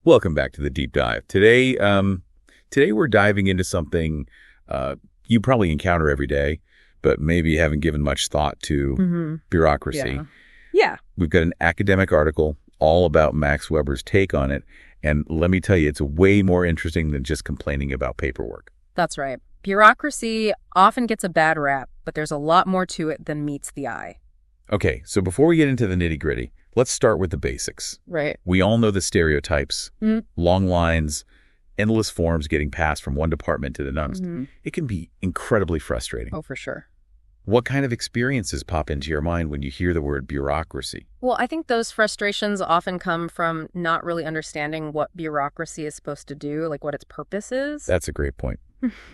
Welcome back to the deep dive. Today we're diving into something you probably encounter every day, but maybe haven't given much thought to: bureaucracy. Yeah. We've got an academic article all about Max Weber's take on it, and let me tell you, it's way more interesting than just complaining about paperwork. That's right. Bureaucracy often gets a bad rap, but there's a lot more to it than meets the eye. Okay, so before we get into the nitty-gritty, let's start with the basics. Right. We all know the stereotypes: long lines, endless forms getting passed from one department to the next. It can be incredibly frustrating. Oh, for sure. What kind of experiences pop into your mind when you hear the word bureaucracy? Well, I think those frustrations often come from not really understanding what bureaucracy is supposed to do, like what its purpose is. That's a great point.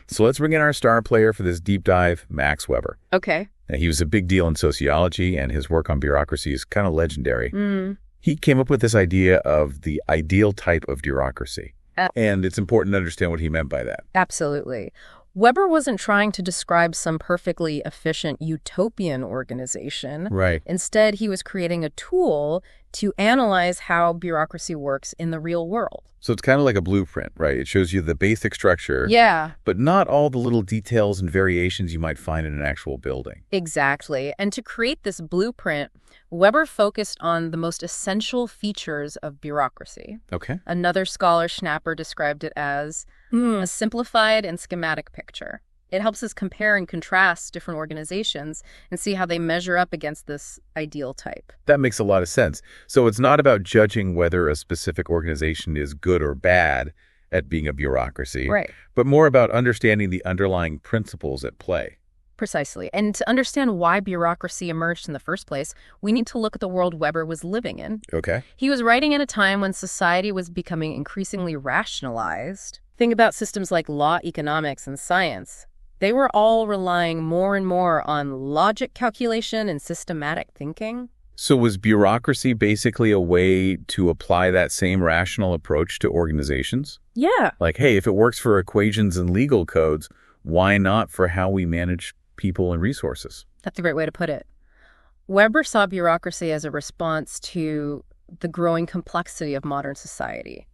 So let's bring in our star player for this deep dive, Max Weber. Okay. Now, he was a big deal in sociology, and his work on bureaucracy is kind of legendary. He came up with this idea of the ideal type of bureaucracy. And it's important to understand what he meant by that. Absolutely. Weber wasn't trying to describe some perfectly efficient utopian organization. Right. Instead, he was creating a tool to analyze how bureaucracy works in the real world. So it's kind of like a blueprint, right? It shows you the basic structure. Yeah. But not all the little details and variations you might find in an actual building. Exactly. And to create this blueprint, Weber focused on the most essential features of bureaucracy. Okay. Another scholar, Schnapper, described it as a simplified and schematic picture. It helps us compare and contrast different organizations and see how they measure up against this ideal type. That makes a lot of sense. So it's not about judging whether a specific organization is good or bad at being a bureaucracy, Right. but more about understanding the underlying principles at play. Precisely. And to understand why bureaucracy emerged in the first place, we need to look at the world Weber was living in. Okay. He was writing at a time when society was becoming increasingly rationalized. Think about systems like law, economics, and science. They were all relying more and more on logic calculation and systematic thinking. So was bureaucracy basically a way to apply that same rational approach to organizations? Yeah. Like, hey, if it works for equations and legal codes, why not for how we manage people and resources? That's a great way to put it. Weber saw bureaucracy as a response to the growing complexity of modern society.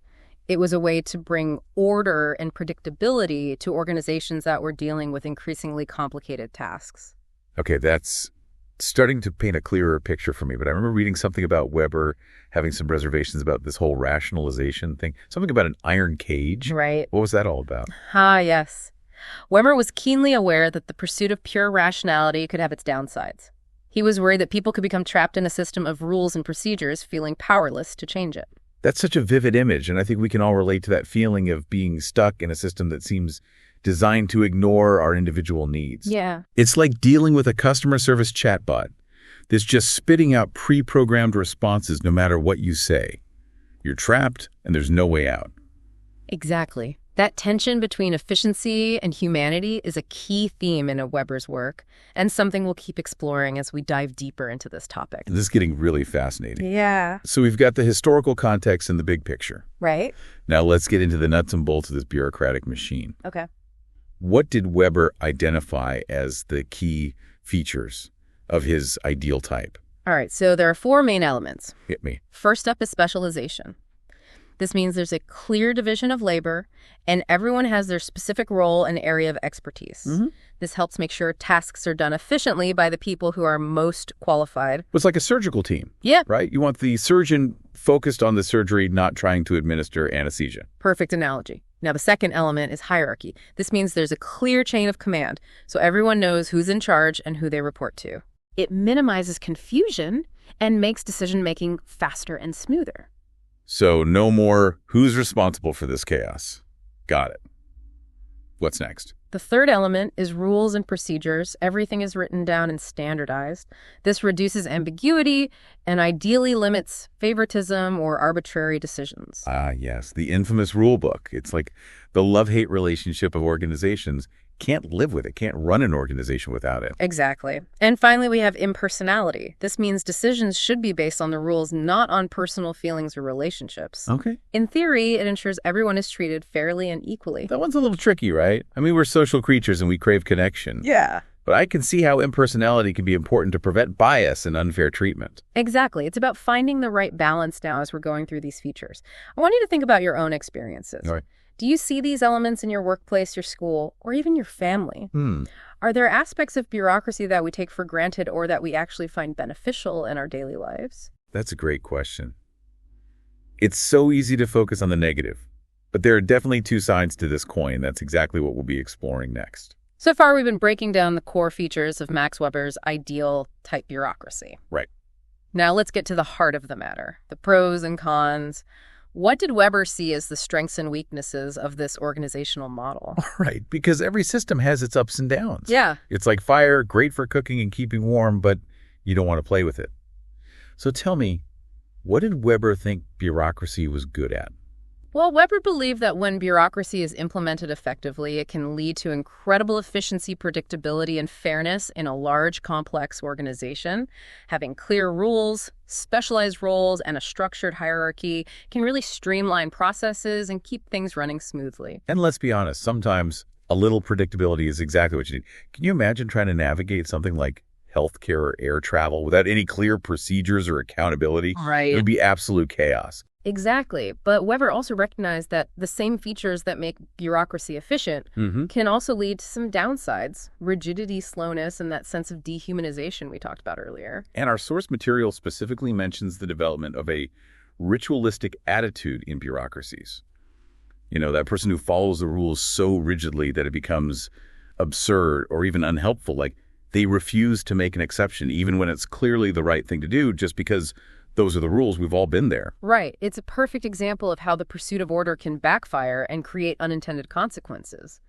It was a way to bring order and predictability to organizations that were dealing with increasingly complicated tasks. Okay, that's starting to paint a clearer picture for me, but I remember reading something about Weber having some reservations about this whole rationalization thing, something about an iron cage. Right. What was that all about? Yes. Weber was keenly aware that the pursuit of pure rationality could have its downsides. He was worried that people could become trapped in a system of rules and procedures, feeling powerless to change it. That's such a vivid image, and I think we can all relate to that feeling of being stuck in a system that seems designed to ignore our individual needs. Yeah. It's like dealing with a customer service chatbot that's just spitting out pre-programmed responses no matter what you say. You're trapped, and there's no way out. Exactly. That tension between efficiency and humanity is a key theme in Weber's work, and something we'll keep exploring as we dive deeper into this topic. This is getting really fascinating. Yeah. So we've got the historical context and the big picture. Right? Now let's get into the nuts and bolts of this bureaucratic machine. Okay. What did Weber identify as the key features of his ideal type? All right, so there are four main elements. Hit me. First up is specialization. This means there's a clear division of labor, and everyone has their specific role and area of expertise. This helps make sure tasks are done efficiently by the people who are most qualified. It's like a surgical team. Yeah. Right? You want the surgeon focused on the surgery, not trying to administer anesthesia. Perfect analogy. Now, the second element is hierarchy. This means there's a clear chain of command, so everyone knows who's in charge and who they report to. It minimizes confusion and makes decision-making faster and smoother. So no more who's responsible for this chaos. Got it. What's next? The third element is rules and procedures. Everything is written down and standardized. This reduces ambiguity and ideally limits favoritism or arbitrary decisions. Yes, the infamous rule book. It's like the love-hate relationship of organizations. Can't live with it, can't run an organization without it. Exactly. And finally, we have impersonality. This means decisions should be based on the rules, not on personal feelings or relationships. Okay. In theory, it ensures everyone is treated fairly and equally. That one's a little tricky, right? I mean, we're social creatures and we crave connection. Yeah. But I can see how impersonality can be important to prevent bias and unfair treatment. Exactly. It's about finding the right balance now as we're going through these features. I want you to think about your own experiences. All right. Do you see these elements in your workplace, your school, or even your family? Hmm. Are there aspects of bureaucracy that we take for granted or that we actually find beneficial in our daily lives? That's a great question. It's so easy to focus on the negative, but there are definitely two sides to this coin. That's exactly what we'll be exploring next. So far, we've been breaking down the core features of Max Weber's ideal type bureaucracy. Right. Now let's get to the heart of the matter, the pros and cons. What did Weber see as the strengths and weaknesses of this organizational model? All right, because every system has its ups and downs. Yeah. It's like fire, great for cooking and keeping warm, but you don't want to play with it. So tell me, what did Weber think bureaucracy was good at? Well, Weber believed that when bureaucracy is implemented effectively, it can lead to incredible efficiency, predictability, and fairness in a large, complex organization. Having clear rules, specialized roles, and a structured hierarchy can really streamline processes and keep things running smoothly. And let's be honest, sometimes a little predictability is exactly what you need. Can you imagine trying to navigate something like healthcare or air travel without any clear procedures or accountability? Right. It would be absolute chaos. Exactly. But Weber also recognized that the same features that make bureaucracy efficient can also lead to some downsides, rigidity, slowness, and that sense of dehumanization we talked about earlier. And our source material specifically mentions the development of a ritualistic attitude in bureaucracies. You know, that person who follows the rules so rigidly that it becomes absurd or even unhelpful. Like, they refuse to make an exception, even when it's clearly the right thing to do, just because those are the rules. We've all been there. Right. It's a perfect example of how the pursuit of order can backfire and create unintended consequences.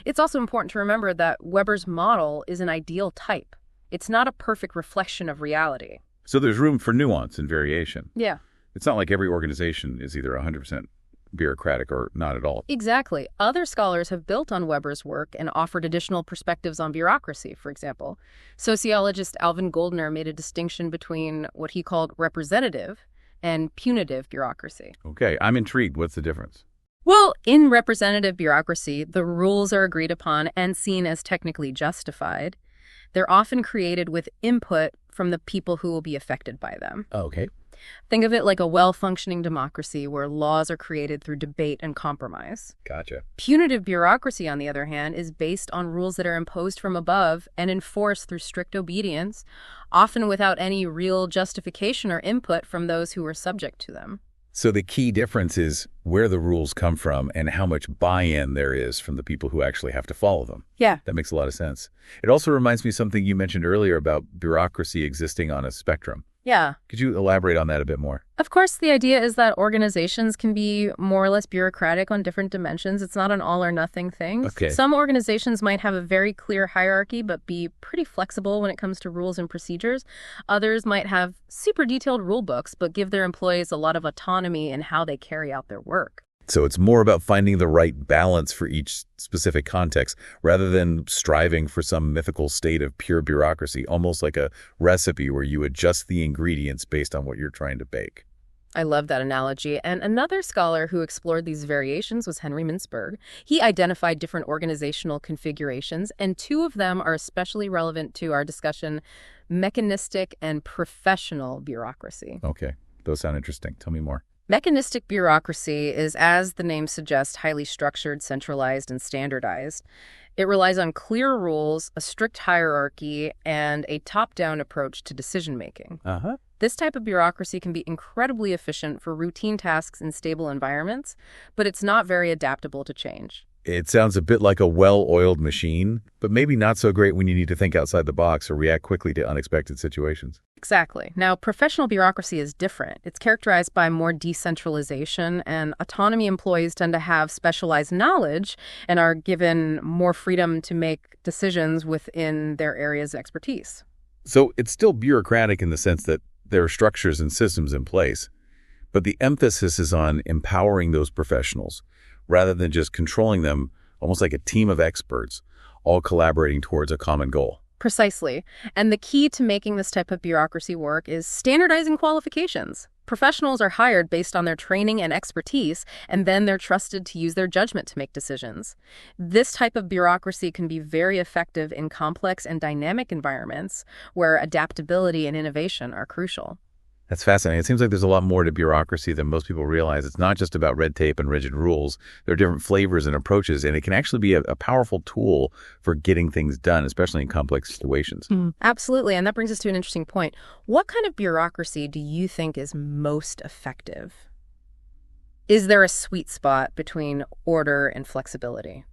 It's also important to remember that Weber's model is an ideal type. It's not a perfect reflection of reality. So there's room for nuance and variation. Yeah. It's not like every organization is either 100% bureaucratic or not at all. Exactly. Other scholars have built on Weber's work and offered additional perspectives on bureaucracy, for example. Sociologist Alvin Goldner made a distinction between what he called representative and punitive bureaucracy. Okay, I'm intrigued. What's the difference? Well, in representative bureaucracy, the rules are agreed upon and seen as technically justified. They're often created with input from the people who will be affected by them. Okay. Think of it like a well-functioning democracy where laws are created through debate and compromise. Gotcha. Punitive bureaucracy, on the other hand, is based on rules that are imposed from above and enforced through strict obedience, often without any real justification or input from those who are subject to them. So the key difference is where the rules come from and how much buy-in there is from the people who actually have to follow them. Yeah. That makes a lot of sense. It also reminds me of something you mentioned earlier about bureaucracy existing on a spectrum. Yeah. Could you elaborate on that a bit more? Of course, the idea is that organizations can be more or less bureaucratic on different dimensions. It's not an all or nothing thing. Okay. Some organizations might have a very clear hierarchy, but be pretty flexible when it comes to rules and procedures. Others might have super detailed rule books, but give their employees a lot of autonomy in how they carry out their work. So it's more about finding the right balance for each specific context rather than striving for some mythical state of pure bureaucracy, almost like a recipe where you adjust the ingredients based on what you're trying to bake. I love that analogy. And another scholar who explored these variations was Henry Mintzberg. He identified different organizational configurations, and two of them are especially relevant to our discussion: mechanistic and professional bureaucracy. Okay, those sound interesting. Tell me more. Mechanistic bureaucracy is, as the name suggests, highly structured, centralized, and standardized. It relies on clear rules, a strict hierarchy, and a top-down approach to decision-making. This type of bureaucracy can be incredibly efficient for routine tasks in stable environments, but it's not very adaptable to change. It sounds a bit like a well-oiled machine, but maybe not so great when you need to think outside the box or react quickly to unexpected situations. Exactly. Now, professional bureaucracy is different. It's characterized by more decentralization, and autonomy. Employees tend to have specialized knowledge and are given more freedom to make decisions within their areas of expertise. So it's still bureaucratic in the sense that there are structures and systems in place, but the emphasis is on empowering those professionals rather than just controlling them, almost like a team of experts, all collaborating towards a common goal. Precisely. And the key to making this type of bureaucracy work is standardizing qualifications. Professionals are hired based on their training and expertise, and then they're trusted to use their judgment to make decisions. This type of bureaucracy can be very effective in complex and dynamic environments where adaptability and innovation are crucial. That's fascinating. It seems like there's a lot more to bureaucracy than most people realize. It's not just about red tape and rigid rules. There are different flavors and approaches, and it can actually be a powerful tool for getting things done, especially in complex situations. Absolutely, and that brings us to an interesting point. What kind of bureaucracy do you think is most effective? Is there a sweet spot between order and flexibility?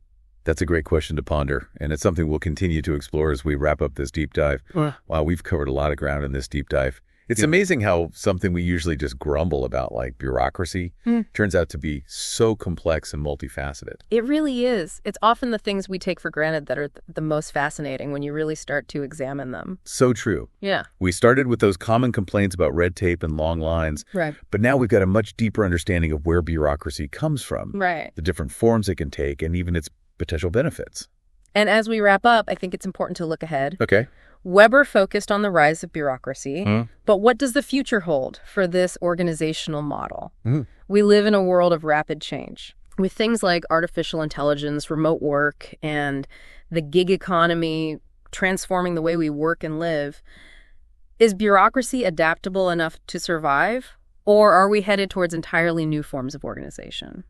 That's a great question to ponder, and it's something we'll continue to explore as we wrap up this deep dive. Wow, we've covered a lot of ground in this deep dive. It's amazing how something we usually just grumble about, like bureaucracy, turns out to be so complex and multifaceted. It really is. It's often the things we take for granted that are the most fascinating when you really start to examine them. So true. Yeah. We started with those common complaints about red tape and long lines, Right. but now we've got a much deeper understanding of where bureaucracy comes from, Right. the different forms it can take, and even its potential benefits. And as we wrap up, I think it's important to look ahead. Okay. Weber focused on the rise of bureaucracy, but what does the future hold for this organizational model? We live in a world of rapid change. With things like artificial intelligence, remote work, and the gig economy transforming the way we work and live, is bureaucracy adaptable enough to survive, or are we headed towards entirely new forms of organization?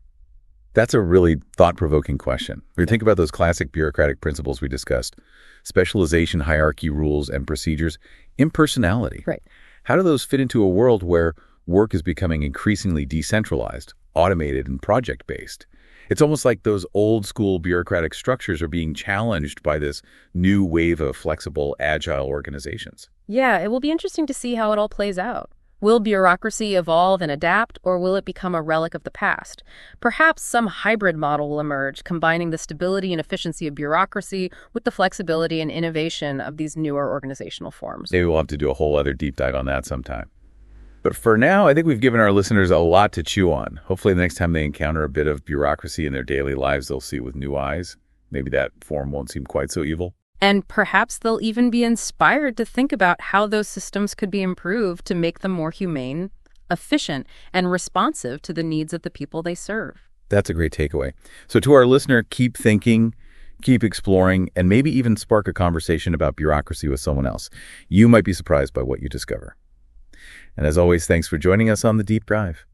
That's a really thought-provoking question. When you think about those classic bureaucratic principles we discussed, specialization, hierarchy, rules, and procedures, impersonality. Right. How do those fit into a world where work is becoming increasingly decentralized, automated, and project-based? It's almost like those old-school bureaucratic structures are being challenged by this new wave of flexible, agile organizations. Yeah, it will be interesting to see how it all plays out. Will bureaucracy evolve and adapt, or will it become a relic of the past? Perhaps some hybrid model will emerge, combining the stability and efficiency of bureaucracy with the flexibility and innovation of these newer organizational forms. Maybe we'll have to do a whole other deep dive on that sometime. But for now, I think we've given our listeners a lot to chew on. Hopefully the next time they encounter a bit of bureaucracy in their daily lives, they'll see it with new eyes. Maybe that form won't seem quite so evil. And perhaps they'll even be inspired to think about how those systems could be improved to make them more humane, efficient, and responsive to the needs of the people they serve. That's a great takeaway. So to our listener, keep thinking, keep exploring, and maybe even spark a conversation about bureaucracy with someone else. You might be surprised by what you discover. And as always, thanks for joining us on The Deep Dive.